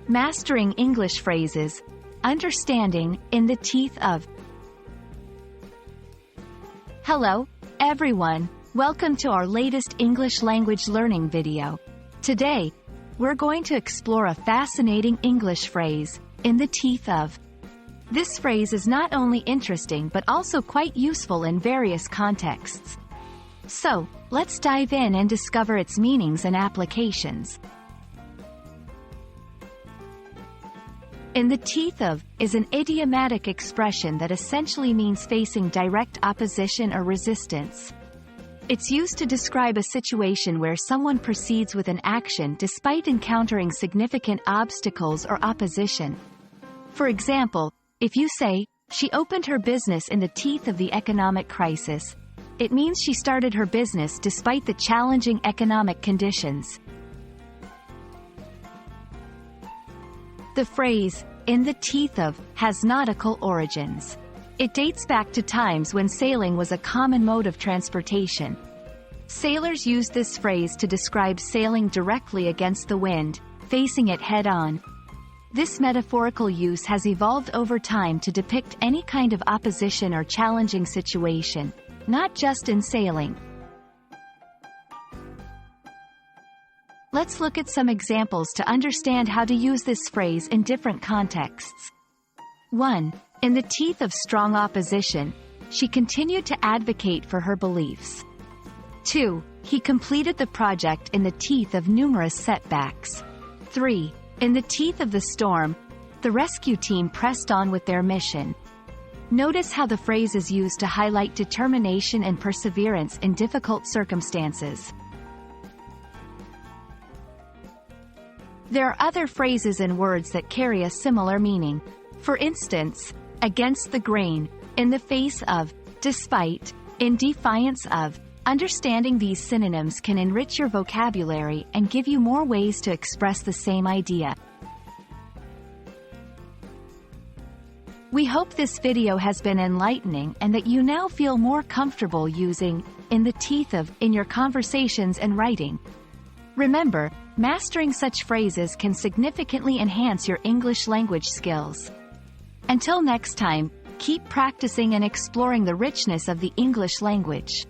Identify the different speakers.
Speaker 1: Mastering English phrases. Understanding, in the teeth of. Hello, everyone. Welcome to our latest English language learning video. Today, we're going to explore a fascinating English phrase, in the teeth of. This phrase is not only interesting but also quite useful in various contexts. So, let's dive in and discover its meanings and applications. In the teeth of is an idiomatic expression that essentially means facing direct opposition or resistance. It's used to describe a situation where someone proceeds with an action despite encountering significant obstacles or opposition. For example, if you say, "She opened her business in the teeth of the economic crisis," it means she started her business despite the challenging economic conditions. The phrase, "in the teeth of," has nautical origins. It dates back to times when sailing was a common mode of transportation. Sailors used this phrase to describe sailing directly against the wind, facing it head-on. This metaphorical use has evolved over time to depict any kind of opposition or challenging situation, not just in sailing. Let's look at some examples to understand how to use this phrase in different contexts. 1. In the teeth of strong opposition, she continued to advocate for her beliefs. 2. He completed the project in the teeth of numerous setbacks. 3. In the teeth of the storm, the rescue team pressed on with their mission. Notice how the phrase is used to highlight determination and perseverance in difficult circumstances. There are other phrases and words that carry a similar meaning. For instance, against the grain, in the face of, despite, in defiance of. Understanding these synonyms can enrich your vocabulary and give you more ways to express the same idea. We hope this video has been enlightening and that you now feel more comfortable using "in the teeth of" in your conversations and writing. Remember, mastering such phrases can significantly enhance your English language skills. Until next time, keep practicing and exploring the richness of the English language.